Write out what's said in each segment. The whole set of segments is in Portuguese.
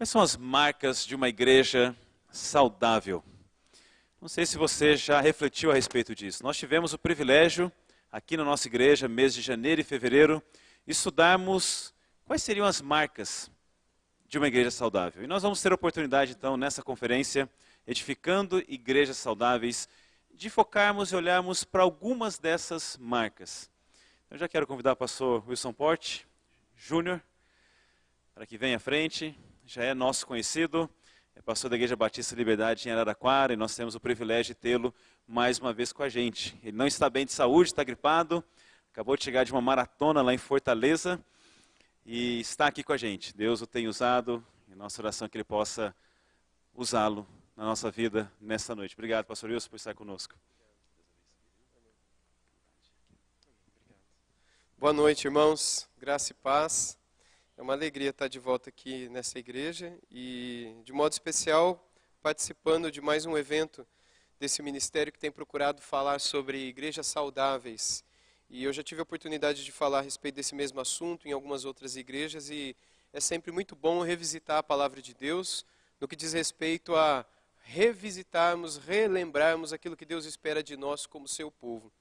Quais são as marcas de uma igreja saudável? Não sei se você já refletiu a respeito disso. Nós tivemos o privilégio, aqui na nossa igreja, mês de janeiro e fevereiro, estudarmos quais seriam as marcas de uma igreja saudável. E nós vamos ter a oportunidade, então, nessa conferência, Edificando Igrejas Saudáveis, de focarmos e olharmos para algumas dessas marcas. Eu já quero convidar o pastor Wilson Porte Júnior para que venha à frente. Já é nosso conhecido, é pastor da Igreja Batista Liberdade em Araraquara, e nós temos o privilégio de tê-lo mais uma vez com a gente. Ele não está bem de saúde, está gripado, acabou de chegar de uma maratona lá em Fortaleza e está aqui com a gente. Deus o tem usado, e nossa oração é que Ele possa usá-lo na nossa vida nesta noite. Obrigado, pastor Wilson, por estar conosco. Boa noite, irmãos. Graça e paz. É uma alegria estar de volta aqui nessa igreja e, de modo especial, participando de mais um evento desse ministério que tem procurado falar sobre igrejas saudáveis. E eu já tive a oportunidade de falar a respeito desse mesmo assunto em algumas outras igrejas e é sempre muito bom revisitar a palavra de Deus no que diz respeito a revisitarmos, relembrarmos aquilo que Deus espera de nós como seu povo.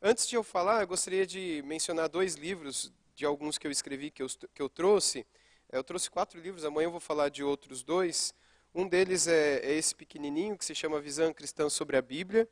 Antes de eu falar, eu gostaria de mencionar 2 livros de alguns que eu escrevi, que eu trouxe. Eu trouxe 4 livros, amanhã eu vou falar de outros 2. Um deles é esse pequenininho, que se chama Visão Cristã sobre a Bíblia.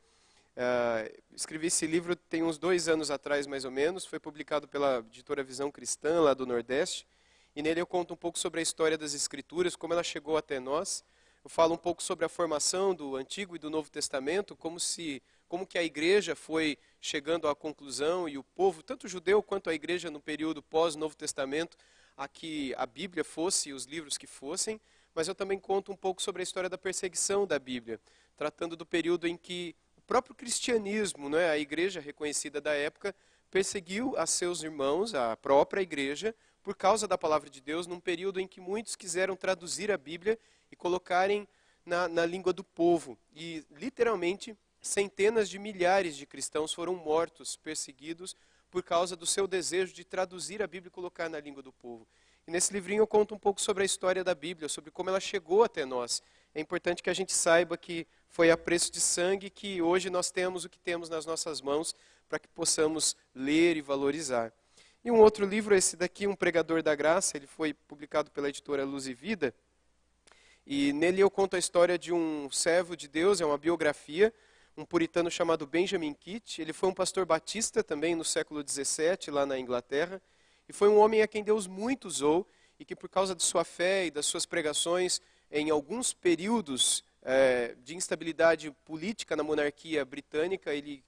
Escrevi esse livro tem uns 2 anos atrás, mais ou menos. Foi publicado pela editora Visão Cristã, lá do Nordeste. E nele eu conto um pouco sobre a história das Escrituras, como ela chegou até nós. Eu falo um pouco sobre a formação do Antigo e do Novo Testamento, como que a igreja foi chegando à conclusão e o povo, tanto o judeu quanto a igreja no período pós-Novo Testamento, a que a Bíblia fosse e os livros que fossem, mas eu também conto um pouco sobre a história da perseguição da Bíblia, tratando do período em que o próprio cristianismo, né, a igreja reconhecida da época, perseguiu a seus irmãos, a própria igreja, por causa da palavra de Deus, num período em que muitos quiseram traduzir a Bíblia e colocarem na língua do povo. E, literalmente, centenas de milhares de cristãos foram mortos, perseguidos, por causa do seu desejo de traduzir a Bíblia e colocar na língua do povo. E nesse livrinho eu conto um pouco sobre a história da Bíblia, sobre como ela chegou até nós. É importante que a gente saiba que foi a preço de sangue que hoje nós temos o que temos nas nossas mãos para que possamos ler e valorizar. E um outro livro, esse daqui, Um Pregador da Graça, ele foi publicado pela editora Luz e Vida. E nele eu conto a história de um servo de Deus, é uma biografia, um puritano chamado Benjamin Kitt. Ele foi um pastor batista também no século XVII, lá na Inglaterra. E foi um homem a quem Deus muito usou e que por causa de sua fé e das suas pregações, em alguns períodos de instabilidade política na monarquia britânica, ele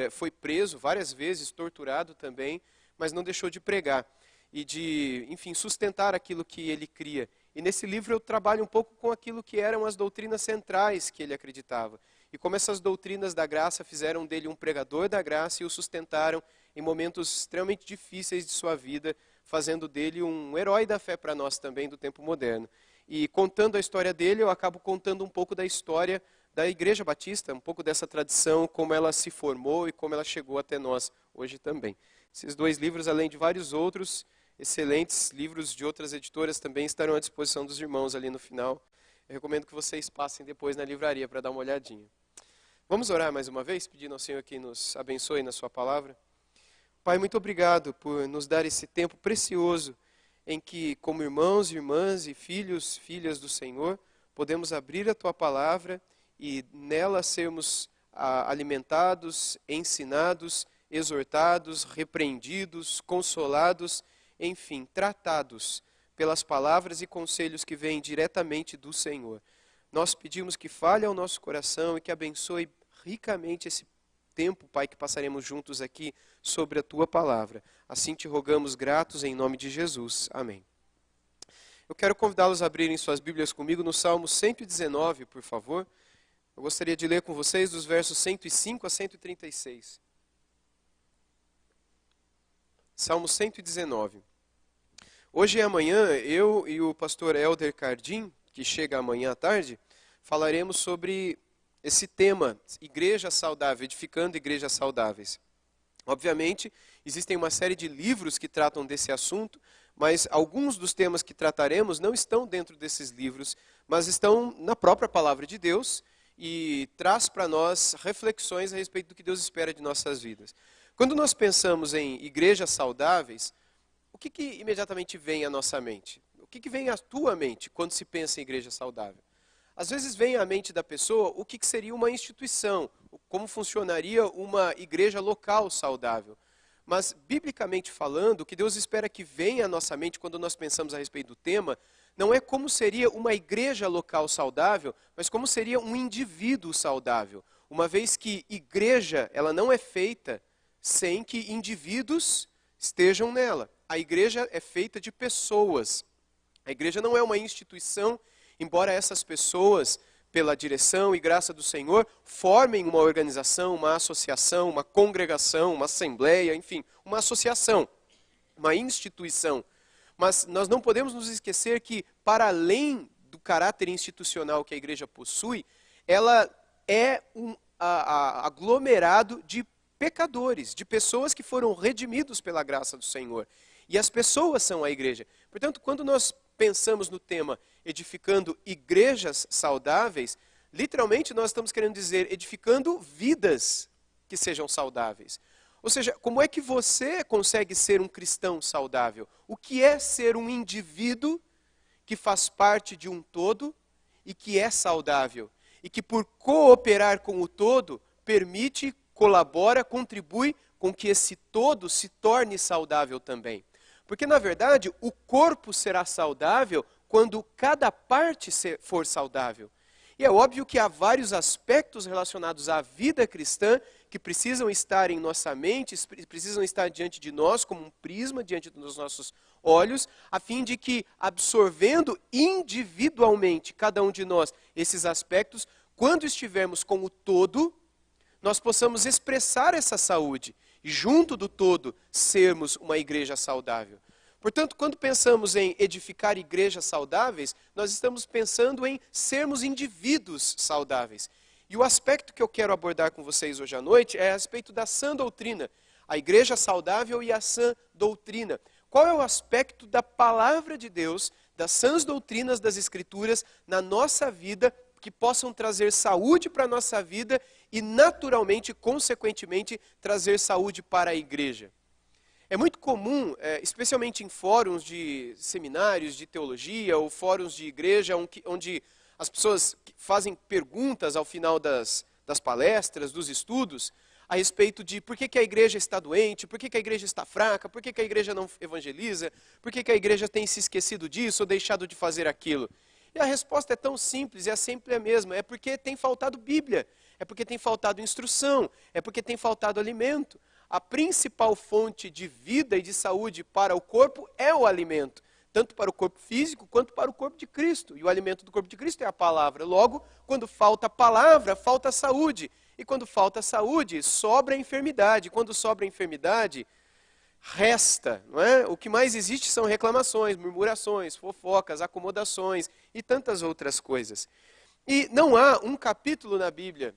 foi preso várias vezes, torturado também, mas não deixou de pregar e de, enfim, sustentar aquilo que ele cria. E nesse livro eu trabalho um pouco com aquilo que eram as doutrinas centrais que ele acreditava. E como essas doutrinas da graça fizeram dele um pregador da graça e o sustentaram em momentos extremamente difíceis de sua vida, fazendo dele um herói da fé para nós também do tempo moderno. E contando a história dele, eu acabo contando um pouco da história da Igreja Batista, um pouco dessa tradição, como ela se formou e como ela chegou até nós hoje também. Esses 2 livros, além de vários outros excelentes livros de outras editoras, também estarão à disposição dos irmãos ali no final. Eu recomendo que vocês passem depois na livraria para dar uma olhadinha. Vamos orar mais uma vez, pedindo ao Senhor que nos abençoe na sua palavra. Pai, muito obrigado por nos dar esse tempo precioso em que, como irmãos, irmãs e filhos, filhas do Senhor, podemos abrir a tua palavra e nela sermos alimentados, ensinados, exortados, repreendidos, consolados, enfim, tratados pelas palavras e conselhos que vêm diretamente do Senhor. Nós pedimos que fale ao nosso coração e que abençoe ricamente esse tempo, Pai, que passaremos juntos aqui sobre a Tua palavra. Assim te rogamos gratos em nome de Jesus. Amém. Eu quero convidá-los a abrirem suas Bíblias comigo no Salmo 119, por favor. Eu gostaria de ler com vocês dos versos 105 a 136. Salmo 119. Hoje e amanhã, eu e o pastor Helder Cardim, que chega amanhã à tarde, falaremos sobre esse tema, igreja saudável, edificando igrejas saudáveis. Obviamente, existem uma série de livros que tratam desse assunto, mas alguns dos temas que trataremos não estão dentro desses livros, mas estão na própria palavra de Deus e traz para nós reflexões a respeito do que Deus espera de nossas vidas. Quando nós pensamos em igrejas saudáveis, o que imediatamente vem à nossa mente? O que vem à tua mente quando se pensa em igreja saudável? Às vezes vem à mente da pessoa o que seria uma instituição, como funcionaria uma igreja local saudável. Mas, biblicamente falando, o que Deus espera que venha à nossa mente quando nós pensamos a respeito do tema, não é como seria uma igreja local saudável, mas como seria um indivíduo saudável. Uma vez que igreja, ela não é feita sem que indivíduos estejam nela. A igreja é feita de pessoas. A igreja não é uma instituição, embora essas pessoas, pela direção e graça do Senhor, formem uma organização, uma associação, uma congregação, uma assembleia, enfim, uma associação, uma instituição. Mas nós não podemos nos esquecer que, para além do caráter institucional que a igreja possui, ela é um aglomerado de pecadores, de pessoas que foram redimidos pela graça do Senhor. E as pessoas são a igreja. Portanto, quando nós pensamos no tema edificando igrejas saudáveis, literalmente nós estamos querendo dizer edificando vidas que sejam saudáveis. Ou seja, como é que você consegue ser um cristão saudável? O que é ser um indivíduo que faz parte de um todo e que é saudável? E que por cooperar com o todo, permite, colabora, contribui com que esse todo se torne saudável também. Porque, na verdade, o corpo será saudável quando cada parte for saudável. E é óbvio que há vários aspectos relacionados à vida cristã que precisam estar em nossa mente, precisam estar diante de nós como um prisma, diante dos nossos olhos, a fim de que, absorvendo individualmente cada um de nós esses aspectos, quando estivermos com o todo, nós possamos expressar essa saúde e, junto do todo, sermos uma igreja saudável. Portanto, quando pensamos em edificar igrejas saudáveis, nós estamos pensando em sermos indivíduos saudáveis. E o aspecto que eu quero abordar com vocês hoje à noite é a respeito da sã doutrina, a igreja saudável e a sã doutrina. Qual é o aspecto da palavra de Deus, das sãs doutrinas das Escrituras na nossa vida, que possam trazer saúde para a nossa vida e naturalmente, consequentemente, trazer saúde para a igreja? É muito comum, especialmente em fóruns de seminários de teologia ou fóruns de igreja, onde as pessoas fazem perguntas ao final das palestras, dos estudos, a respeito de por que a igreja está doente, por que a igreja está fraca, por que a igreja não evangeliza, por que a igreja tem se esquecido disso ou deixado de fazer aquilo. E a resposta é tão simples, é sempre a mesma, é porque tem faltado Bíblia, é porque tem faltado instrução, é porque tem faltado alimento. A principal fonte de vida e de saúde para o corpo é o alimento, tanto para o corpo físico quanto para o corpo de Cristo. E o alimento do corpo de Cristo é a palavra. Logo, quando falta a palavra, falta saúde. E quando falta saúde, sobra a enfermidade. Quando sobra a enfermidade, resta, não é? O que mais existe são reclamações, murmurações, fofocas, acomodações e tantas outras coisas. E não há um capítulo na Bíblia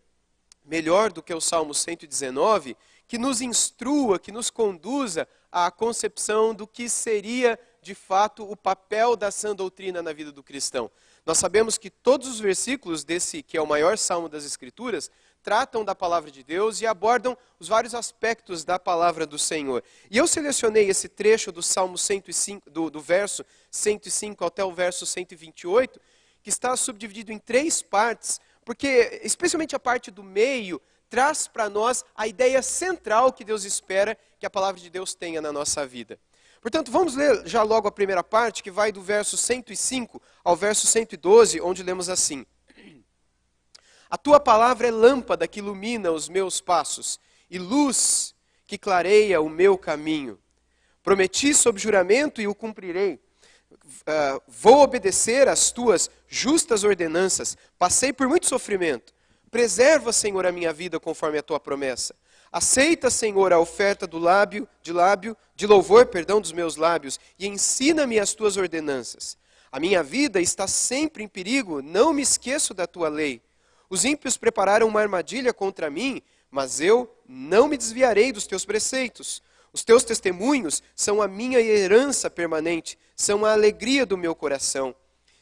melhor do que o Salmo 119, que nos instrua, que nos conduza à concepção do que seria, de fato, o papel da sã doutrina na vida do cristão. Nós sabemos que todos os versículos desse, que é o maior salmo das Escrituras, tratam da palavra de Deus e abordam os vários aspectos da palavra do Senhor. E eu selecionei esse trecho do Salmo 105, do verso 105 até o verso 128, que está subdividido em 3 partes, porque, especialmente a parte do meio, traz para nós a ideia central que Deus espera que a palavra de Deus tenha na nossa vida. Portanto, vamos ler já logo a primeira parte, que vai do verso 105 ao verso 112, onde lemos assim: A tua palavra é lâmpada que ilumina os meus passos, e luz que clareia o meu caminho. Prometi sob juramento e o cumprirei. Vou obedecer às tuas justas ordenanças. Passei por muito sofrimento. Preserva, Senhor, a minha vida conforme a tua promessa. Aceita, Senhor, a oferta de louvor, dos meus lábios, e ensina-me as tuas ordenanças. A minha vida está sempre em perigo, não me esqueço da tua lei. Os ímpios prepararam uma armadilha contra mim, mas eu não me desviarei dos teus preceitos. Os teus testemunhos são a minha herança permanente, são a alegria do meu coração.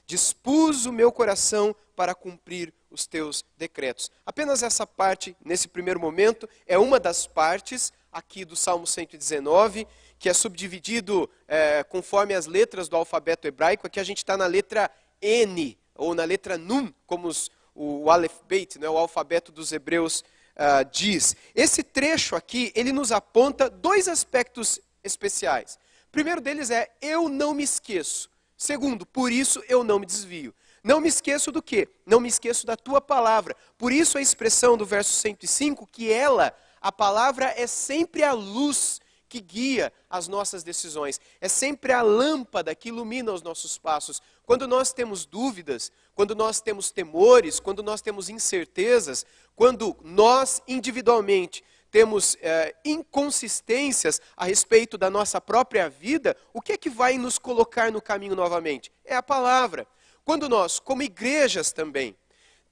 Dispus o meu coração para cumprir os teus decretos. Apenas essa parte, nesse primeiro momento, é uma das partes aqui do Salmo 119, que é subdividido conforme as letras do alfabeto hebraico. Aqui a gente está na letra N, ou na letra Nun, como o Aleph Beit, né, o alfabeto dos hebreus diz. Esse trecho aqui, ele nos aponta dois aspectos especiais. O primeiro deles é, eu não me esqueço. Segundo, por isso eu não me desvio. Não me esqueço do quê? Não me esqueço da tua palavra. Por isso a expressão do verso 105, que a palavra é sempre a luz que guia as nossas decisões. É sempre a lâmpada que ilumina os nossos passos. Quando nós temos dúvidas, quando nós temos temores, quando nós temos incertezas, quando nós individualmente temos inconsistências a respeito da nossa própria vida, o que é que vai nos colocar no caminho novamente? É a palavra. Quando nós, como igrejas também,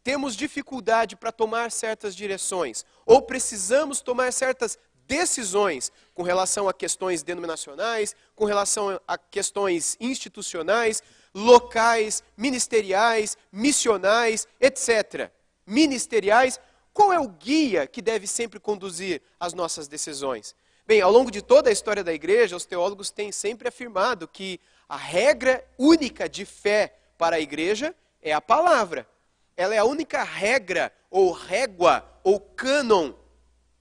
temos dificuldade para tomar certas direções, ou precisamos tomar certas decisões com relação a questões denominacionais, com relação a questões institucionais, locais, ministeriais, missionais, etc. Ministeriais, qual é o guia que deve sempre conduzir as nossas decisões? Bem, ao longo de toda a história da igreja, os teólogos têm sempre afirmado que a regra única de fé para a igreja é a palavra. Ela é a única regra, ou régua, ou cânon,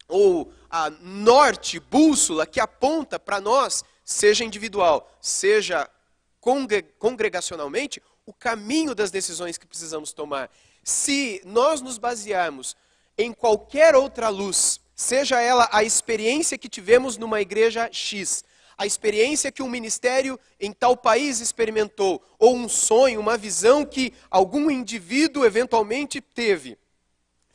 ou a norte, bússola, que aponta para nós, seja individual, seja congregacionalmente, o caminho das decisões que precisamos tomar. Se nós nos basearmos em qualquer outra luz, seja ela a experiência que tivemos numa igreja X, a experiência que um ministério em tal país experimentou, ou um sonho, uma visão que algum indivíduo eventualmente teve,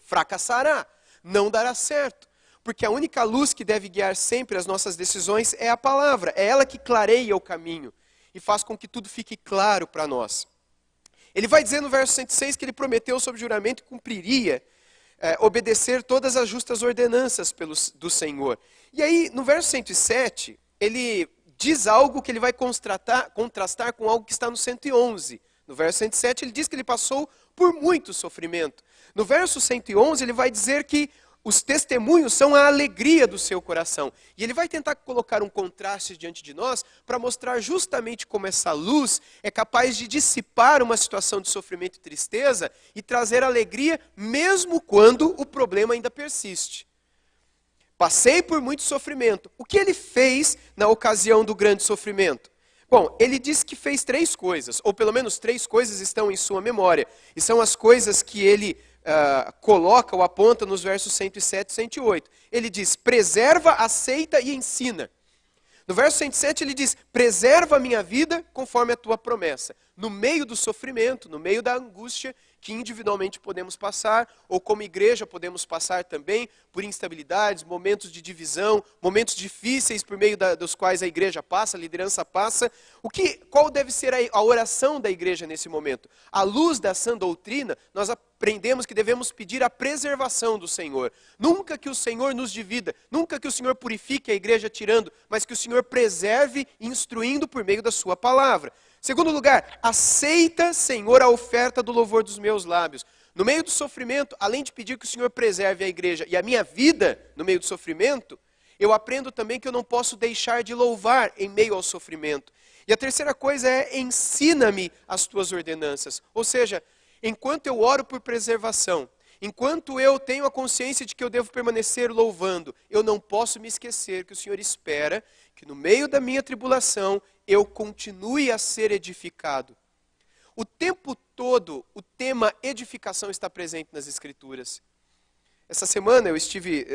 fracassará, não dará certo. Porque a única luz que deve guiar sempre as nossas decisões é a palavra, é ela que clareia o caminho e faz com que tudo fique claro para nós. Ele vai dizer no verso 106 que ele prometeu sob juramento que cumpriria obedecer todas as justas ordenanças do Senhor. E aí, no verso 107, ele diz algo que ele vai contrastar com algo que está no 111. No verso 107, ele diz que ele passou por muito sofrimento. No verso 111, ele vai dizer que os testemunhos são a alegria do seu coração. E ele vai tentar colocar um contraste diante de nós para mostrar justamente como essa luz é capaz de dissipar uma situação de sofrimento e tristeza e trazer alegria mesmo quando o problema ainda persiste. Passei por muito sofrimento. O que ele fez na ocasião do grande sofrimento? Bom, ele diz que fez 3 coisas, ou pelo menos 3 coisas estão em sua memória. E são as coisas que ele coloca ou aponta nos versos 107 e 108. Ele diz, preserva, aceita e ensina. No verso 107 ele diz, preserva a minha vida conforme a tua promessa. No meio do sofrimento, no meio da angústia que individualmente podemos passar, ou como igreja podemos passar também por instabilidades, momentos de divisão, momentos difíceis por meio dos quais a igreja passa, a liderança passa. Qual deve ser a oração da igreja nesse momento? À luz da sã doutrina, nós aprendemos que devemos pedir a preservação do Senhor. Nunca que o Senhor nos divida, nunca que o Senhor purifique a igreja tirando, mas que o Senhor preserve, instruindo por meio da sua palavra. Segundo lugar, aceita, Senhor, a oferta do louvor dos meus lábios. No meio do sofrimento, além de pedir que o Senhor preserve a igreja e a minha vida no meio do sofrimento, eu aprendo também que eu não posso deixar de louvar em meio ao sofrimento. E a terceira coisa é, ensina-me as tuas ordenanças. Ou seja, enquanto eu oro por preservação, enquanto eu tenho a consciência de que eu devo permanecer louvando, eu não posso me esquecer que o Senhor espera que no meio da minha tribulação eu continue a ser edificado. O tempo todo, o tema edificação está presente nas Escrituras. Essa semana eu estive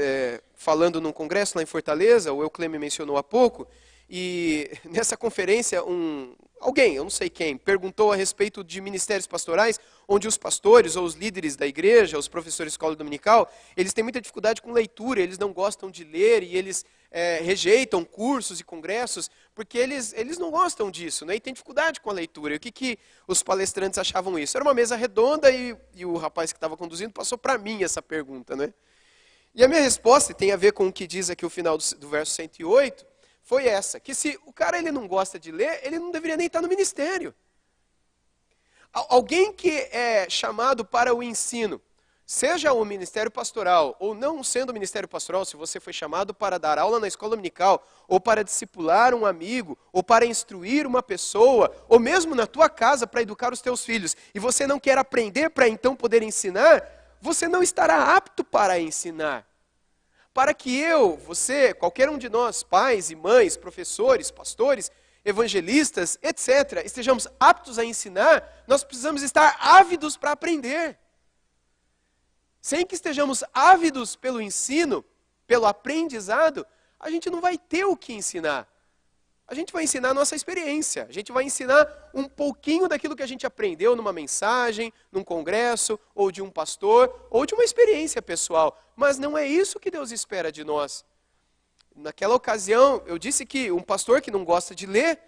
falando num congresso lá em Fortaleza, o Eucleme mencionou há pouco, e nessa conferência alguém, eu não sei quem, perguntou a respeito de ministérios pastorais, onde os pastores ou os líderes da igreja, os professores de escola dominical, eles têm muita dificuldade com leitura, eles não gostam de ler e eles rejeitam cursos e congressos, porque eles não gostam disso, né? E têm dificuldade com a leitura. E o que os palestrantes achavam isso? Era uma mesa redonda e o rapaz que estava conduzindo passou para mim essa pergunta, né? E a minha resposta, e tem a ver com o que diz aqui o final do verso 108, foi essa, que se o cara ele não gosta de ler, ele não deveria nem estar no ministério. Alguém que é chamado para o ensino, seja o ministério pastoral, ou não sendo o ministério pastoral, se você foi chamado para dar aula na escola dominical, ou para discipular um amigo, ou para instruir uma pessoa, ou mesmo na tua casa para educar os teus filhos, e você não quer aprender para então poder ensinar, você não estará apto para ensinar. Para que eu, você, qualquer um de nós, pais e mães, professores, pastores, evangelistas, etc., estejamos aptos a ensinar, nós precisamos estar ávidos para aprender. Sem que estejamos ávidos pelo ensino, pelo aprendizado, a gente não vai ter o que ensinar. A gente vai ensinar a nossa experiência, a gente vai ensinar um pouquinho daquilo que a gente aprendeu numa mensagem, num congresso, ou de um pastor, ou de uma experiência pessoal. Mas não é isso que Deus espera de nós. Naquela ocasião, eu disse que um pastor que não gosta de ler,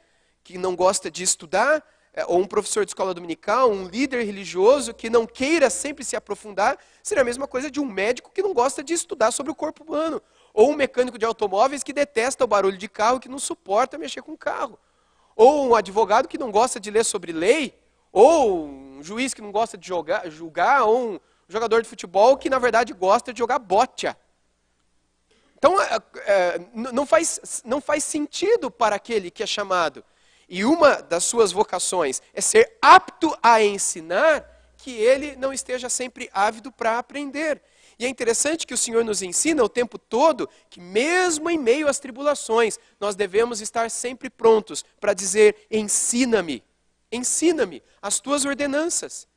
que não gosta de estudar, ou um professor de escola dominical, um líder religioso que não queira sempre se aprofundar, seria a mesma coisa de um médico que não gosta de estudar sobre o corpo humano. Ou um mecânico de automóveis que detesta o barulho de carro, que não suporta mexer com o carro. Ou um advogado que não gosta de ler sobre lei, ou um juiz que não gosta de julgar, ou um jogador de futebol que na verdade gosta de jogar boccia. Então, não faz sentido para aquele que é chamado. E uma das suas vocações é ser apto a ensinar, que ele não esteja sempre ávido para aprender. E é interessante que o Senhor nos ensina o tempo todo que mesmo em meio às tribulações, nós devemos estar sempre prontos para dizer, ensina-me as tuas ordenanças.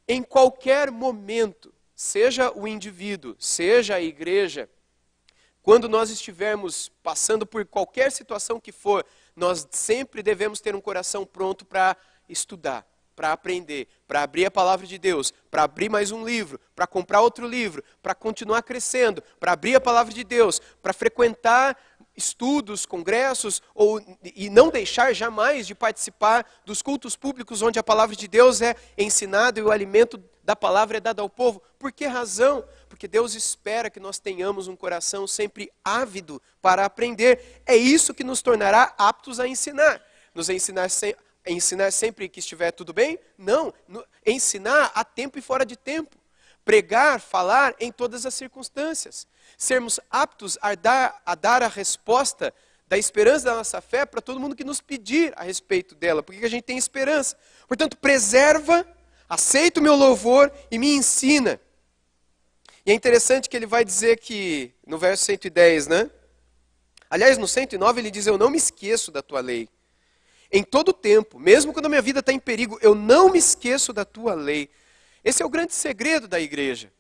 Em qualquer momento, seja o indivíduo, seja a igreja, quando nós estivermos passando por qualquer situação que for, nós sempre devemos ter um coração pronto para estudar, para aprender, para abrir a palavra de Deus, para abrir mais um livro, para comprar outro livro, para continuar crescendo, para abrir a palavra de Deus, para frequentar estudos, congressos, e não deixar jamais de participar dos cultos públicos onde a palavra de Deus é ensinada e o alimento da palavra é dado ao povo. Por que razão? Porque Deus espera que nós tenhamos um coração sempre ávido para aprender. É isso que nos tornará aptos a ensinar. Nos ensinar sempre que estiver tudo bem? Não. Ensinar a tempo e fora de tempo. Pregar, falar em todas as circunstâncias. Sermos aptos a dar a resposta da esperança da nossa fé para todo mundo que nos pedir a respeito dela. Porque a gente tem esperança. Portanto, preserva, aceita o meu louvor e me ensina. E é interessante que ele vai dizer que, no verso 110, né? Aliás, no 109 ele diz, eu não me esqueço da tua lei. Em todo tempo, mesmo quando a minha vida está em perigo, eu não me esqueço da tua lei. Esse é o grande segredo da igreja.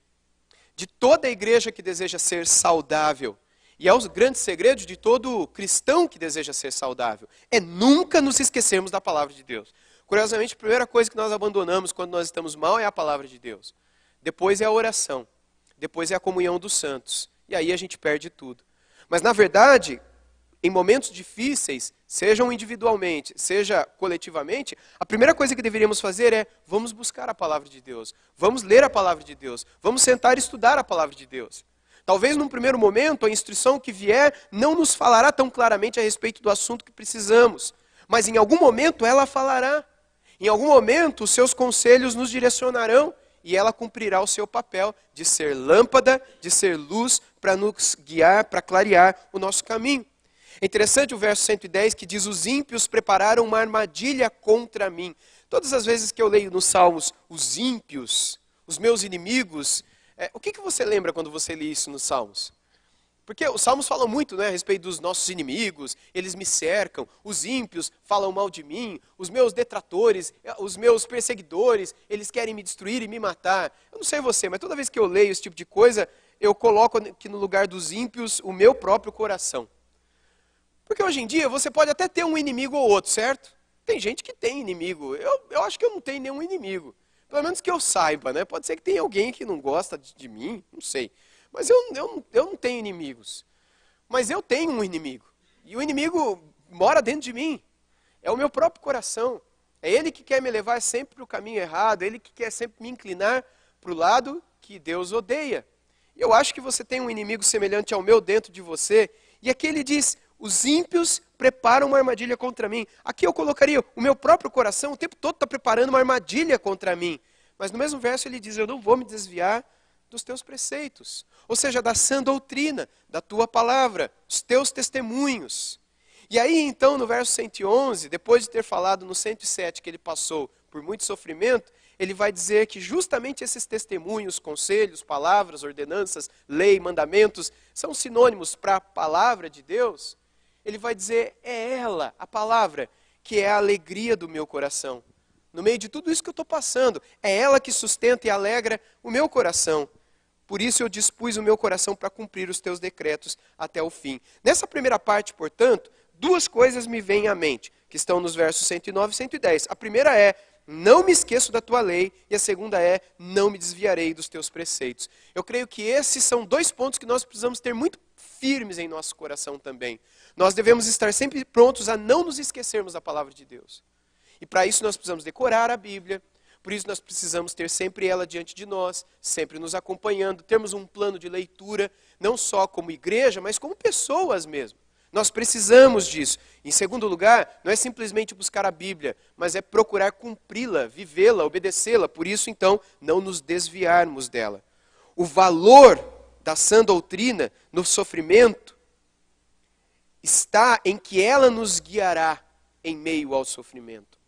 De toda a igreja que deseja ser saudável. E é o grande segredo de todo cristão que deseja ser saudável. É nunca nos esquecermos da palavra de Deus. Curiosamente, a primeira coisa que nós abandonamos quando nós estamos mal é a palavra de Deus. Depois é a oração. Depois é a comunhão dos santos. E aí a gente perde tudo. Mas na verdade, em momentos difíceis, sejam individualmente, seja coletivamente, a primeira coisa que deveríamos fazer é, vamos buscar a palavra de Deus. Vamos ler a palavra de Deus. Vamos sentar e estudar a palavra de Deus. Talvez num primeiro momento a instrução que vier não nos falará tão claramente a respeito do assunto que precisamos. Mas em algum momento ela falará. Em algum momento os seus conselhos nos direcionarão. E ela cumprirá o seu papel de ser lâmpada, de ser luz, para nos guiar, para clarear o nosso caminho. É interessante o verso 110 que diz, os ímpios prepararam uma armadilha contra mim. Todas as vezes que eu leio nos Salmos, os ímpios, os meus inimigos, o que você lembra quando você lê isso nos Salmos? Porque os Salmos falam muito, né, a respeito dos nossos inimigos, eles me cercam, os ímpios falam mal de mim, os meus detratores, os meus perseguidores, eles querem me destruir e me matar. Eu não sei você, mas toda vez que eu leio esse tipo de coisa, eu coloco aqui no lugar dos ímpios o meu próprio coração. Porque hoje em dia você pode até ter um inimigo ou outro, certo? Tem gente que tem inimigo, eu acho que eu não tenho nenhum inimigo. Pelo menos que eu saiba, né? Pode ser que tenha alguém que não gosta de mim, não sei. Mas eu não tenho inimigos. Mas eu tenho um inimigo. E o inimigo mora dentro de mim. É o meu próprio coração. É ele que quer me levar sempre para o caminho errado. É ele que quer sempre me inclinar para o lado que Deus odeia. Eu acho que você tem um inimigo semelhante ao meu dentro de você. E aqui ele diz, os ímpios preparam uma armadilha contra mim. Aqui eu colocaria, o meu próprio coração o tempo todo está preparando uma armadilha contra mim. Mas no mesmo verso ele diz, eu não vou me desviar dos teus preceitos. Ou seja, da sã doutrina, da tua palavra, dos teus testemunhos. E aí então no verso 111, depois de ter falado no 107 que ele passou por muito sofrimento, ele vai dizer que justamente esses testemunhos, conselhos, palavras, ordenanças, lei, mandamentos, são sinônimos para a palavra de Deus. Ele vai dizer, é ela, a palavra, que é a alegria do meu coração. No meio de tudo isso que eu estou passando, é ela que sustenta e alegra o meu coração. Por isso eu dispus o meu coração para cumprir os teus decretos até o fim. Nessa primeira parte, portanto, duas coisas me vêm à mente, que estão nos versos 109 e 110. A primeira é, não me esqueço da tua lei, e a segunda é, não me desviarei dos teus preceitos. Eu creio que esses são dois pontos que nós precisamos ter muito firmes em nosso coração também. Nós devemos estar sempre prontos a não nos esquecermos da palavra de Deus. E para isso nós precisamos decorar a Bíblia, por isso nós precisamos ter sempre ela diante de nós, sempre nos acompanhando, termos um plano de leitura, não só como igreja, mas como pessoas mesmo. Nós precisamos disso. Em segundo lugar, não é simplesmente buscar a Bíblia, mas é procurar cumpri-la, vivê-la, obedecê-la. Por isso, então, não nos desviarmos dela. O valor da sã doutrina no sofrimento está em que ela nos guiará em meio ao sofrimento.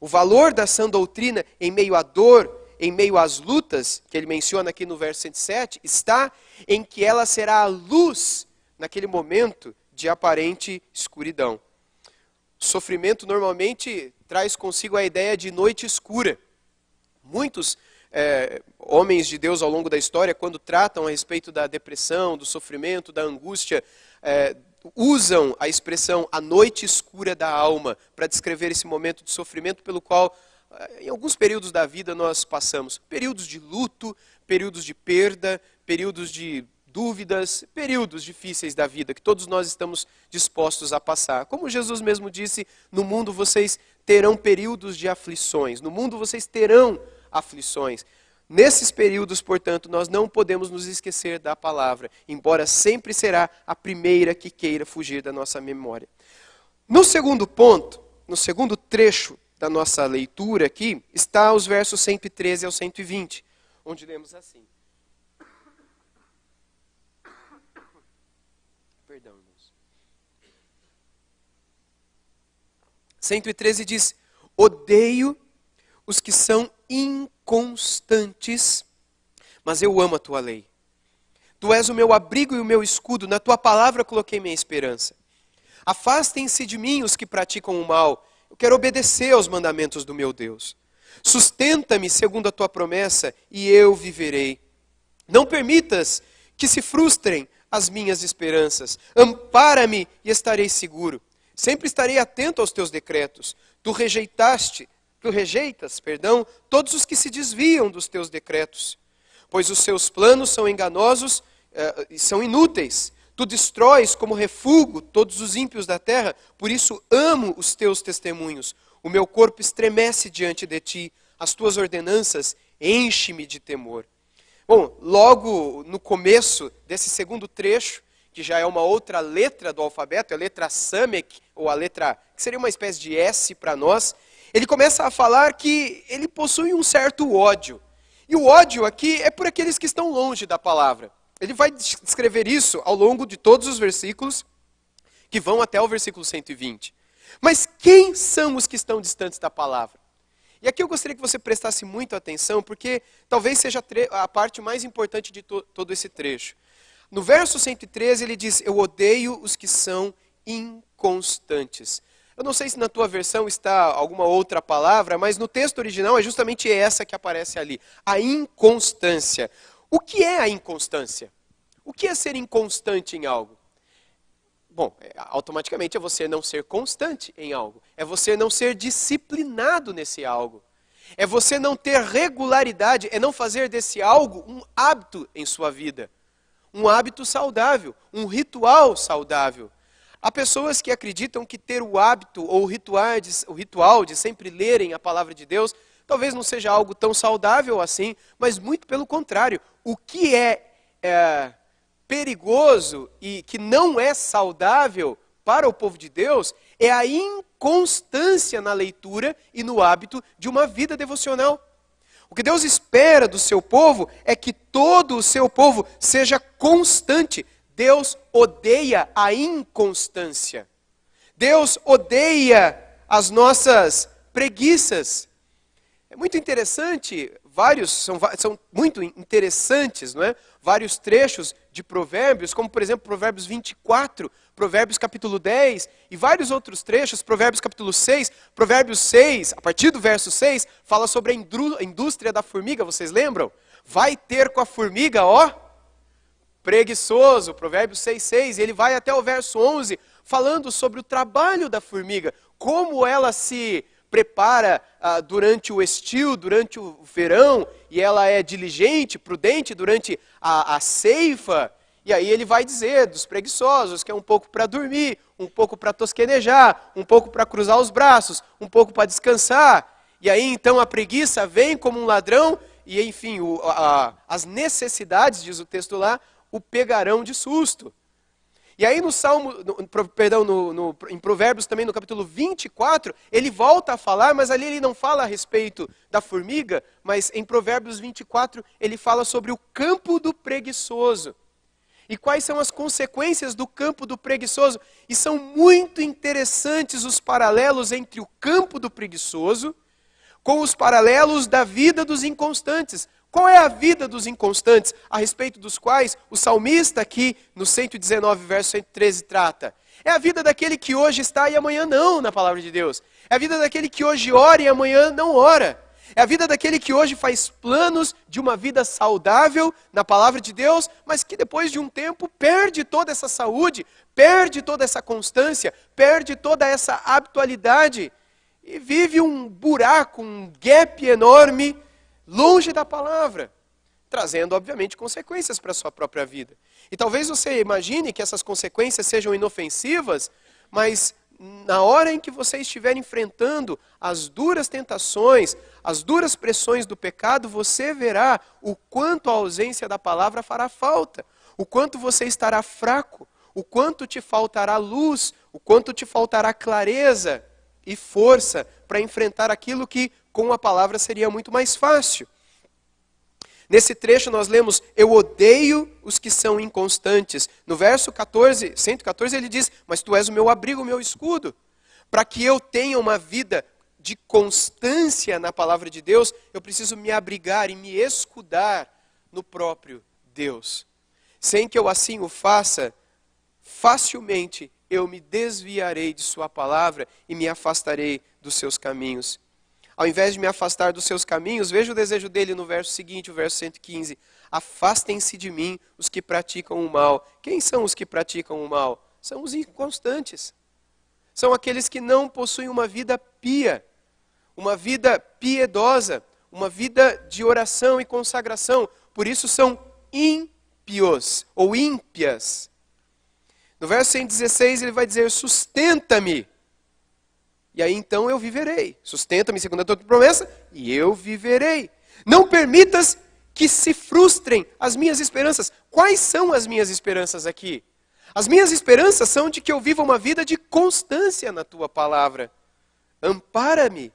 O valor da sã doutrina em meio à dor, em meio às lutas, que ele menciona aqui no verso 107, está em que ela será a luz naquele momento de aparente escuridão. O sofrimento normalmente traz consigo a ideia de noite escura. Muitos homens de Deus ao longo da história, quando tratam a respeito da depressão, do sofrimento, da angústia, usam a expressão a noite escura da alma para descrever esse momento de sofrimento pelo qual, em alguns períodos da vida, nós passamos. Períodos de luto, períodos de perda, períodos de dúvidas, períodos difíceis da vida que todos nós estamos dispostos a passar. Como Jesus mesmo disse, no mundo vocês terão períodos de aflições, no mundo vocês terão aflições. Nesses períodos, portanto, nós não podemos nos esquecer da palavra, embora sempre será a primeira que queira fugir da nossa memória. No segundo ponto, no segundo trecho da nossa leitura aqui, está os versos 113 ao 120, onde lemos assim. Perdão, irmãos. 113 diz, odeio os que são inconstantes, mas eu amo a tua lei. Tu és o meu abrigo e o meu escudo, na tua palavra coloquei minha esperança. Afastem-se de mim os que praticam o mal, eu quero obedecer aos mandamentos do meu Deus. Sustenta-me segundo a tua promessa e eu viverei. Não permitas que se frustrem as minhas esperanças. Ampara-me e estarei seguro. Sempre estarei atento aos teus decretos. Tu rejeitas, todos os que se desviam dos teus decretos. Pois os seus planos são enganosos e são inúteis. Tu destróis como refúgio todos os ímpios da terra, por isso amo os teus testemunhos. O meu corpo estremece diante de ti, as tuas ordenanças enchem-me de temor. Bom, logo no começo desse segundo trecho, que já é uma outra letra do alfabeto, a letra Samek, ou a letra que seria uma espécie de S para nós, ele começa a falar que ele possui um certo ódio. E o ódio aqui é por aqueles que estão longe da palavra. Ele vai descrever isso ao longo de todos os versículos, que vão até o versículo 120. Mas quem são os que estão distantes da palavra? E aqui eu gostaria que você prestasse muito atenção, porque talvez seja a parte mais importante de todo esse trecho. No verso 113 ele diz, eu odeio os que são inconstantes. Eu não sei se na tua versão está alguma outra palavra, mas no texto original é justamente essa que aparece ali. A inconstância. O que é a inconstância? O que é ser inconstante em algo? Bom, automaticamente é você não ser constante em algo. É você não ser disciplinado nesse algo. É você não ter regularidade, é não fazer desse algo um hábito em sua vida. Um hábito saudável, um ritual saudável. Há pessoas que acreditam que ter o hábito ou o ritual de sempre lerem a palavra de Deus, talvez não seja algo tão saudável assim, mas muito pelo contrário. O que é perigoso e que não é saudável para o povo de Deus é a inconstância na leitura e no hábito de uma vida devocional. O que Deus espera do seu povo é que todo o seu povo seja constante. Deus odeia a inconstância. Deus odeia as nossas preguiças. É muito interessante, são muito interessantes, não é? Vários trechos de Provérbios, como por exemplo Provérbios 24, Provérbios capítulo 10 e vários outros trechos, Provérbios capítulo 6, Provérbios 6, a partir do verso 6, fala sobre a indústria da formiga, vocês lembram? Vai ter com a formiga, ó, preguiçoso, Provérbios 6:6, ele vai até o verso 11, falando sobre o trabalho da formiga, como ela se prepara durante o estio, durante o verão, e ela é diligente, prudente durante a ceifa. E aí ele vai dizer dos preguiçosos, que é um pouco para dormir, um pouco para tosquenejar, um pouco para cruzar os braços, um pouco para descansar. E aí então a preguiça vem como um ladrão, e enfim, as necessidades, diz o texto lá, o pegarão de susto. E aí no Salmo, em Provérbios também, no capítulo 24, ele volta a falar, mas ali ele não fala a respeito da formiga, mas em Provérbios 24 ele fala sobre o campo do preguiçoso. E quais são as consequências do campo do preguiçoso? E são muito interessantes os paralelos entre o campo do preguiçoso com os paralelos da vida dos inconstantes. Qual é a vida dos inconstantes, a respeito dos quais o salmista aqui no 119, verso 113 trata? É a vida daquele que hoje está e amanhã não, na palavra de Deus. É a vida daquele que hoje ora e amanhã não ora. É a vida daquele que hoje faz planos de uma vida saudável na palavra de Deus, mas que depois de um tempo perde toda essa saúde, perde toda essa constância, perde toda essa habitualidade e vive um buraco, um gap enorme, longe da palavra, trazendo, obviamente, consequências para a sua própria vida. E talvez você imagine que essas consequências sejam inofensivas, mas na hora em que você estiver enfrentando as duras tentações, as duras pressões do pecado, você verá o quanto a ausência da palavra fará falta, o quanto você estará fraco, o quanto te faltará luz, o quanto te faltará clareza e força para enfrentar aquilo que com a palavra seria muito mais fácil. Nesse trecho nós lemos, eu odeio os que são inconstantes. No verso 14, 114 ele diz, mas tu és o meu abrigo, o meu escudo. Para que eu tenha uma vida de constância na palavra de Deus, eu preciso me abrigar e me escudar no próprio Deus. Sem que eu assim o faça, facilmente eu me desviarei de sua palavra e me afastarei dos seus caminhos. Ao invés de me afastar dos seus caminhos, veja o desejo dele no verso seguinte, o verso 115. Afastem-se de mim os que praticam o mal. Quem são os que praticam o mal? São os inconstantes. São aqueles que não possuem uma vida pia, uma vida piedosa, uma vida de oração e consagração. Por isso são ímpios ou ímpias. No verso 116 ele vai dizer, sustenta-me. E aí então eu viverei. Sustenta-me segundo a tua promessa e eu viverei. Não permitas que se frustrem as minhas esperanças. Quais são as minhas esperanças aqui? As minhas esperanças são de que eu viva uma vida de constância na tua palavra. Ampara-me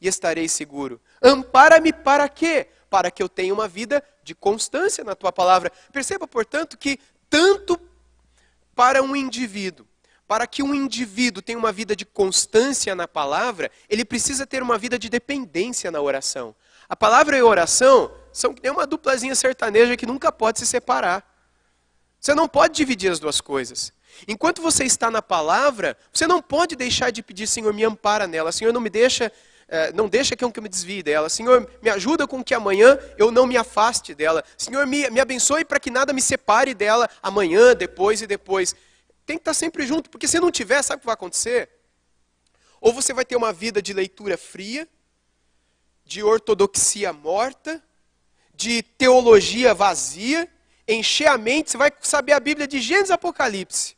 e estarei seguro. Ampara-me para quê? Para que eu tenha uma vida de constância na tua palavra. Perceba, portanto, que tanto para um indivíduo, para que um indivíduo tenha uma vida de constância na palavra, ele precisa ter uma vida de dependência na oração. A palavra e a oração são que nem uma duplazinha sertaneja que nunca pode se separar. Você não pode dividir as duas coisas. Enquanto você está na palavra, você não pode deixar de pedir, Senhor, me ampara nela. Senhor, não deixa que eu me desvie dela. Senhor, me ajuda com que amanhã eu não me afaste dela. Senhor, me abençoe para que nada me separe dela amanhã, depois e depois. Tem que estar sempre junto, porque se não tiver, sabe o que vai acontecer? Ou você vai ter uma vida de leitura fria, de ortodoxia morta, de teologia vazia, encher a mente, você vai saber a Bíblia de Gênesis e Apocalipse,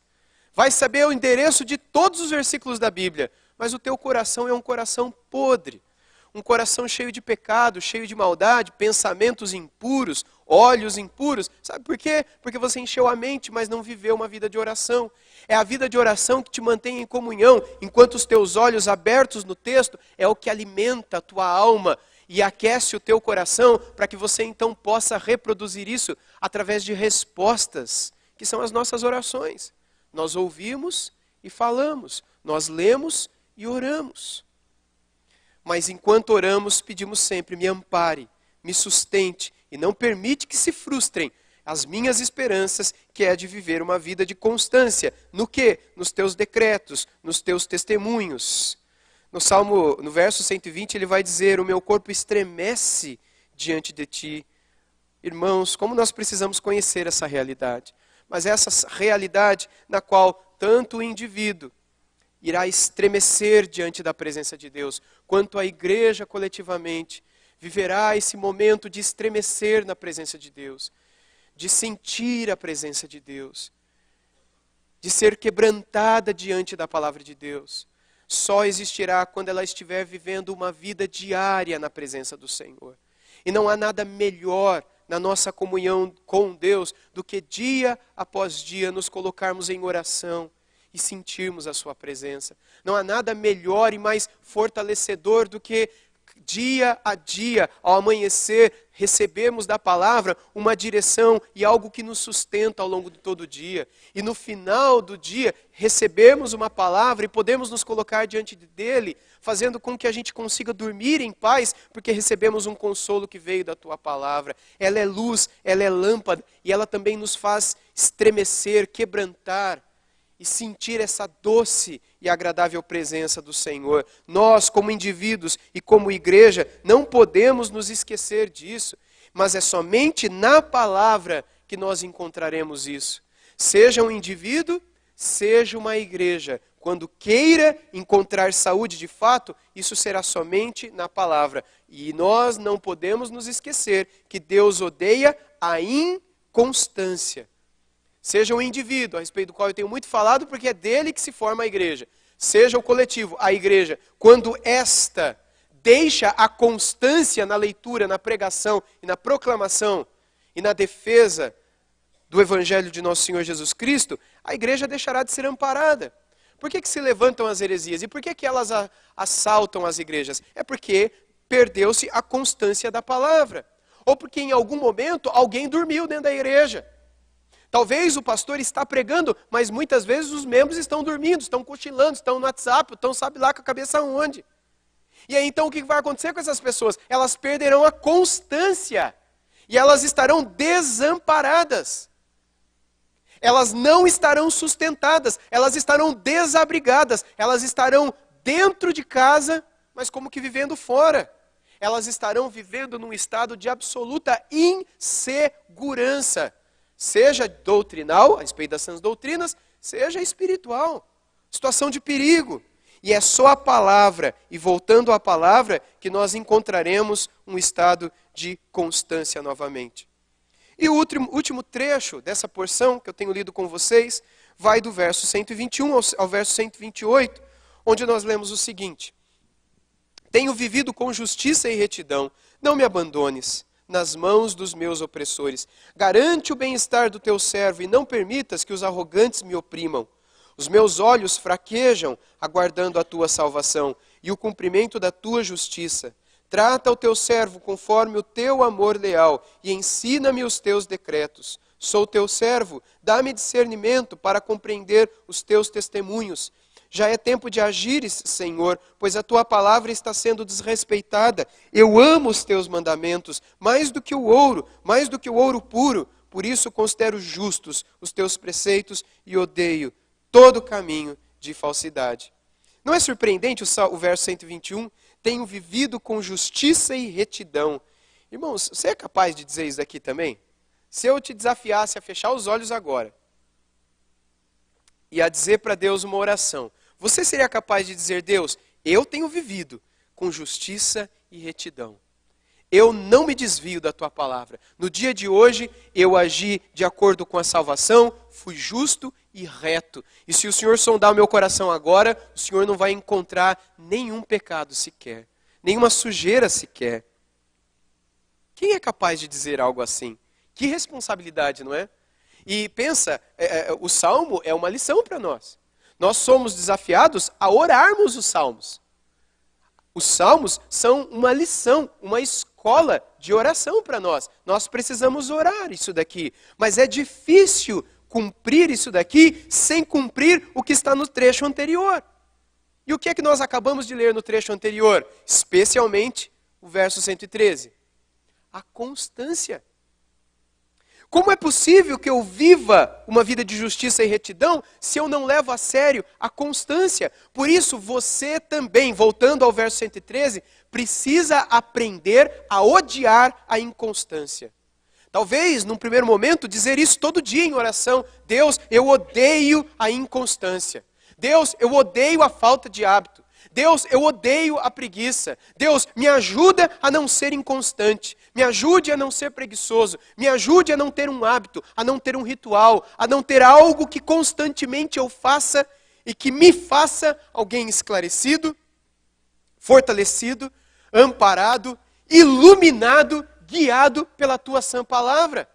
vai saber o endereço de todos os versículos da Bíblia, mas o teu coração é um coração podre, um coração cheio de pecado, cheio de maldade, pensamentos impuros, olhos impuros. Sabe por quê? Porque você encheu a mente, mas não viveu uma vida de oração. É a vida de oração que te mantém em comunhão, enquanto os teus olhos abertos no texto é o que alimenta a tua alma e aquece o teu coração, para que você então possa reproduzir isso através de respostas, que são as nossas orações. Nós ouvimos e falamos, nós lemos e oramos. Mas enquanto oramos, pedimos sempre: me ampare, me sustente e não permite que se frustrem as minhas esperanças, que é de viver uma vida de constância. No quê? Nos teus decretos, nos teus testemunhos. No verso 120, ele vai dizer: o meu corpo estremece diante de ti. Irmãos, como nós precisamos conhecer essa realidade. Mas essa realidade na qual tanto o indivíduo irá estremecer diante da presença de Deus, quanto a igreja coletivamente viverá esse momento de estremecer na presença de Deus, de sentir a presença de Deus, de ser quebrantada diante da palavra de Deus. Só existirá quando ela estiver vivendo uma vida diária na presença do Senhor. E não há nada melhor na nossa comunhão com Deus do que dia após dia nos colocarmos em oração e sentirmos a sua presença. Não há nada melhor e mais fortalecedor do que dia a dia, ao amanhecer, recebemos da palavra uma direção e algo que nos sustenta ao longo de todo o dia. E no final do dia, recebemos uma palavra e podemos nos colocar diante dele, fazendo com que a gente consiga dormir em paz, porque recebemos um consolo que veio da tua palavra. Ela é luz, ela é lâmpada, e ela também nos faz estremecer, quebrantar e sentir essa doce e agradável presença do Senhor. Nós, como indivíduos e como igreja, não podemos nos esquecer disso, mas é somente na palavra que nós encontraremos isso. Seja um indivíduo, seja uma igreja, quando queira encontrar saúde de fato, isso será somente na palavra. E nós não podemos nos esquecer que Deus odeia a inconstância. Seja um indivíduo, a respeito do qual eu tenho muito falado, porque é dele que se forma a igreja. Seja o coletivo, a igreja, quando esta deixa a constância na leitura, na pregação e na proclamação e na defesa do Evangelho de nosso Senhor Jesus Cristo, a igreja deixará de ser amparada. Por que se levantam as heresias? E por que elas assaltam as igrejas? É porque perdeu-se a constância da palavra. Ou porque em algum momento alguém dormiu dentro da igreja. Talvez o pastor está pregando, mas muitas vezes os membros estão dormindo, estão cochilando, estão no WhatsApp, estão sabe lá com a cabeça onde. E aí então o que vai acontecer com essas pessoas? Elas perderão a constância e elas estarão desamparadas. Elas não estarão sustentadas, elas estarão desabrigadas, elas estarão dentro de casa, mas como que vivendo fora. Elas estarão vivendo num estado de absoluta insegurança. Seja doutrinal, a respeito das sãs doutrinas, seja espiritual. Situação de perigo. E é só a palavra, e voltando à palavra, que nós encontraremos um estado de constância novamente. E o último trecho dessa porção que eu tenho lido com vocês, vai do verso 121 ao verso 128, onde nós lemos o seguinte: tenho vivido com justiça e retidão, não me abandones nas mãos dos meus opressores. Garante o bem-estar do teu servo e não permitas que os arrogantes me oprimam. Os meus olhos fraquejam, aguardando a tua salvação e o cumprimento da tua justiça. Trata o teu servo conforme o teu amor leal e ensina-me os teus decretos. Sou teu servo, dá-me discernimento para compreender os teus testemunhos. Já é tempo de agires, Senhor, pois a tua palavra está sendo desrespeitada. Eu amo os teus mandamentos, mais do que o ouro puro. Por isso considero justos os teus preceitos e odeio todo caminho de falsidade. Não é surpreendente o verso 121? Tenho vivido com justiça e retidão. Irmãos, você é capaz de dizer isso aqui também? Se eu te desafiasse a fechar os olhos agora e a dizer para Deus uma oração, você seria capaz de dizer: Deus, eu tenho vivido com justiça e retidão. Eu não me desvio da tua palavra. No dia de hoje, eu agi de acordo com a salvação, fui justo e reto. E se o Senhor sondar o meu coração agora, o Senhor não vai encontrar nenhum pecado sequer. nenhuma sujeira sequer. Quem é capaz de dizer algo assim? Que responsabilidade, não é? E pensa, o Salmo é uma lição para nós. Nós somos desafiados a orarmos os Salmos. Os Salmos são uma lição, uma escola de oração para nós. Nós precisamos orar isso daqui. Mas é difícil cumprir isso daqui sem cumprir o que está no trecho anterior. E o que é que nós acabamos de ler no trecho anterior? Especialmente o verso 113. A constância. Como é possível que eu viva uma vida de justiça e retidão se eu não levo a sério a constância? Por isso, você também, voltando ao verso 113, precisa aprender a odiar a inconstância. Talvez, num primeiro momento, dizer isso todo dia em oração. Deus, eu odeio a inconstância. Deus, eu odeio a falta de hábito. Deus, eu odeio a preguiça. Deus, me ajuda a não ser inconstante. Me ajude a não ser preguiçoso. Me ajude a não ter um hábito, a não ter um ritual, a não ter algo que constantemente eu faça e que me faça alguém esclarecido, fortalecido, amparado, iluminado, guiado pela tua sã palavra.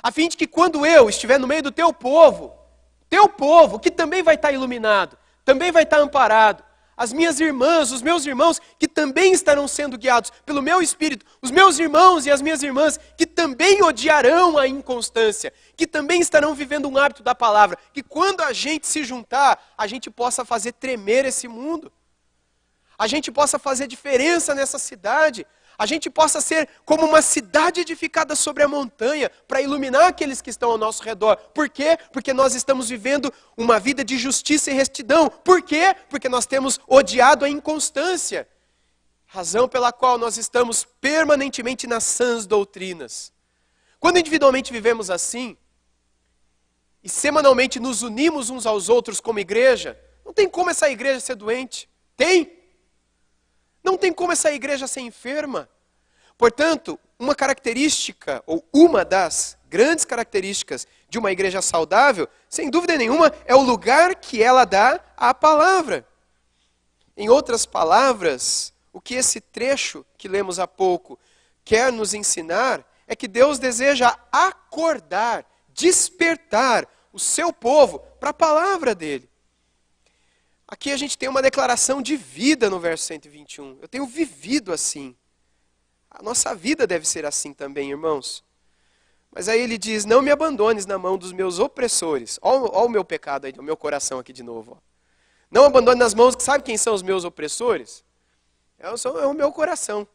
A fim de que quando eu estiver no meio do teu povo, que também vai estar iluminado, também vai estar amparado, as minhas irmãs, os meus irmãos, que também estarão sendo guiados pelo meu Espírito, os meus irmãos e as minhas irmãs, que também odiarão a inconstância, que também estarão vivendo um hábito da palavra, que quando a gente se juntar, a gente possa fazer tremer esse mundo, a gente possa fazer diferença nessa cidade, a gente possa ser como uma cidade edificada sobre a montanha para iluminar aqueles que estão ao nosso redor. Por quê? Porque nós estamos vivendo uma vida de justiça e retidão. Por quê? Porque nós temos odiado a inconstância. Razão pela qual nós estamos permanentemente nas sãs doutrinas. Quando individualmente vivemos assim, e semanalmente nos unimos uns aos outros como igreja, não tem como essa igreja ser doente. Tem? Não tem como essa igreja ser enferma. Portanto, uma característica, ou uma das grandes características de uma igreja saudável, sem dúvida nenhuma, é o lugar que ela dá à palavra. Em outras palavras, o que esse trecho que lemos há pouco quer nos ensinar é que Deus deseja acordar, despertar o seu povo para a palavra dele. Aqui a gente tem uma declaração de vida no verso 121. Eu tenho vivido assim. A nossa vida deve ser assim também, irmãos. Mas aí ele diz, não me abandones na mão dos meus opressores. Olha o meu pecado aí, o meu coração aqui de novo. Ó. Não abandone nas mãos, sabe quem são os meus opressores? É o meu coração.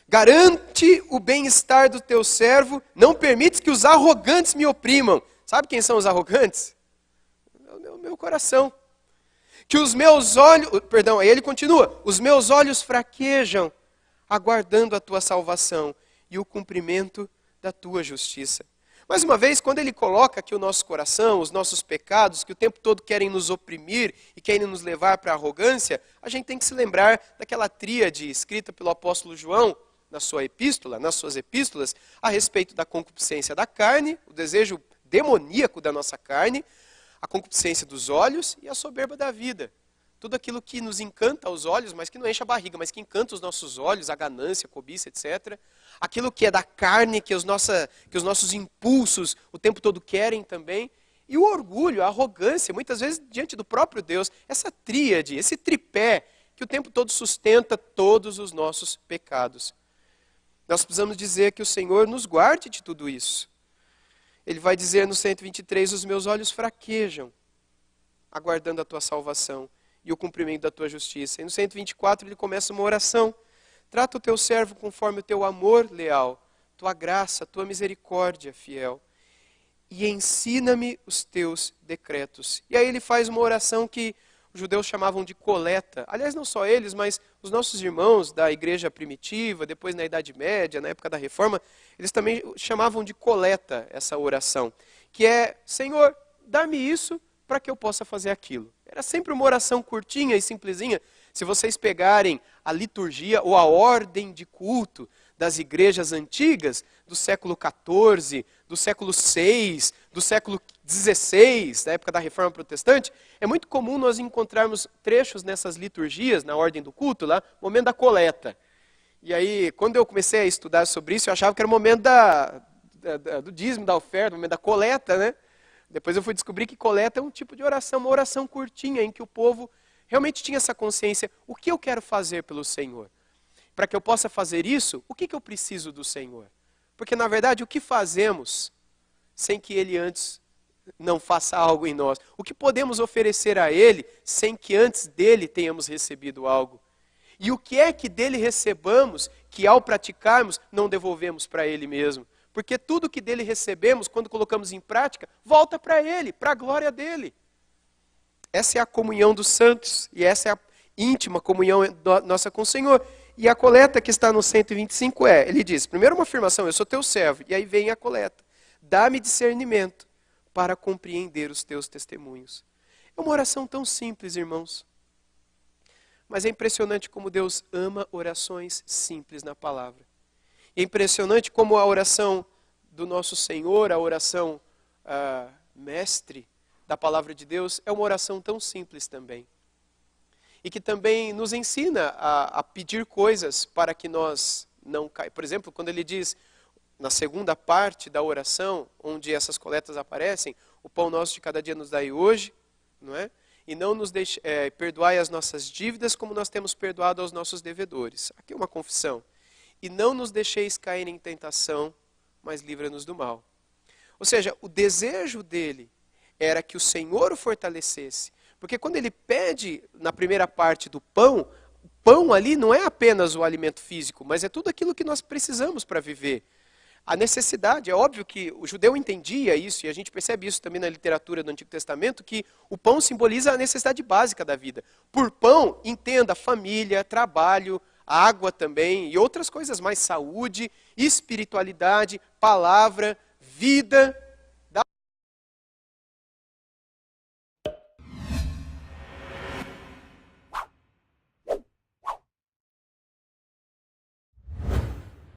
Garante o bem-estar do teu servo, não permites que os arrogantes me oprimam. Sabe quem são os arrogantes? É o meu coração. Que os meus olhos, aí ele continua, os meus olhos fraquejam, aguardando a tua salvação e o cumprimento da tua justiça. Mais uma vez, quando ele coloca aqui o nosso coração, os nossos pecados, que o tempo todo querem nos oprimir e querem nos levar para a arrogância, a gente tem que se lembrar daquela tríade escrita pelo apóstolo João, nas suas epístolas, a respeito da concupiscência da carne, o desejo demoníaco da nossa carne, a concupiscência dos olhos e a soberba da vida. Tudo aquilo que nos encanta aos olhos, mas que não enche a barriga, mas que encanta os nossos olhos, a ganância, a cobiça, etc. Aquilo que é da carne, que os nossos impulsos o tempo todo querem também. E o orgulho, a arrogância, muitas vezes diante do próprio Deus. Essa tríade, esse tripé, que o tempo todo sustenta todos os nossos pecados. Nós precisamos dizer que o Senhor nos guarde de tudo isso. Ele vai dizer no 123, os meus olhos fraquejam, aguardando a tua salvação e o cumprimento da tua justiça. E no 124 ele começa uma oração. Trata o teu servo conforme o teu amor leal, tua graça, tua misericórdia fiel. E ensina-me os teus decretos. E aí ele faz uma oração que os judeus chamavam de coleta. Aliás, não só eles, mas os nossos irmãos da igreja primitiva, depois na Idade Média, na época da Reforma, eles também chamavam de coleta essa oração. Que é, Senhor, dá-me isso para que eu possa fazer aquilo. Era sempre uma oração curtinha e simplesinha. Se vocês pegarem a liturgia ou a ordem de culto das igrejas antigas, do século XIV, do século VI, do século XVI, da época da Reforma Protestante, é muito comum nós encontrarmos trechos nessas liturgias, na ordem do culto, lá, momento da coleta. E aí, quando eu comecei a estudar sobre isso, eu achava que era o momento do dízimo, da oferta, o momento da coleta, né? Depois eu fui descobrir que coleta é um tipo de oração, uma oração curtinha, em que o povo realmente tinha essa consciência, o que eu quero fazer pelo Senhor? Para que eu possa fazer isso, o que eu preciso do Senhor? Porque, na verdade, o que fazemos sem que Ele antes não faça algo em nós? O que podemos oferecer a Ele sem que antes dele tenhamos recebido algo? E o que é que dele recebamos que ao praticarmos não devolvemos para Ele mesmo? Porque tudo que dele recebemos, quando colocamos em prática, volta para Ele, para a glória dele. Essa é a comunhão dos santos e essa é a íntima comunhão nossa com o Senhor. E a coleta que está no 125 ele diz, primeiro uma afirmação, eu sou teu servo, e aí vem a coleta. Dá-me discernimento para compreender os teus testemunhos. É uma oração tão simples, irmãos. Mas é impressionante como Deus ama orações simples na palavra. É impressionante como a oração do nosso Senhor, a oração mestre da palavra de Deus, é uma oração tão simples também. E que também nos ensina a pedir coisas para que nós não caímos. Por exemplo, quando ele diz, na segunda parte da oração, onde essas coletas aparecem, o pão nosso de cada dia nos dai hoje, não é? E não nos perdoai as nossas dívidas como nós temos perdoado aos nossos devedores. Aqui é uma confissão. E não nos deixeis cair em tentação, mas livra-nos do mal. Ou seja, o desejo dele era que o Senhor o fortalecesse. Porque quando ele pede, na primeira parte do pão, o pão ali não é apenas o alimento físico, mas é tudo aquilo que nós precisamos para viver. A necessidade, é óbvio que o judeu entendia isso, e a gente percebe isso também na literatura do Antigo Testamento, que o pão simboliza a necessidade básica da vida. Por pão, entenda família, trabalho, água também, e outras coisas mais, saúde, espiritualidade, palavra, vida.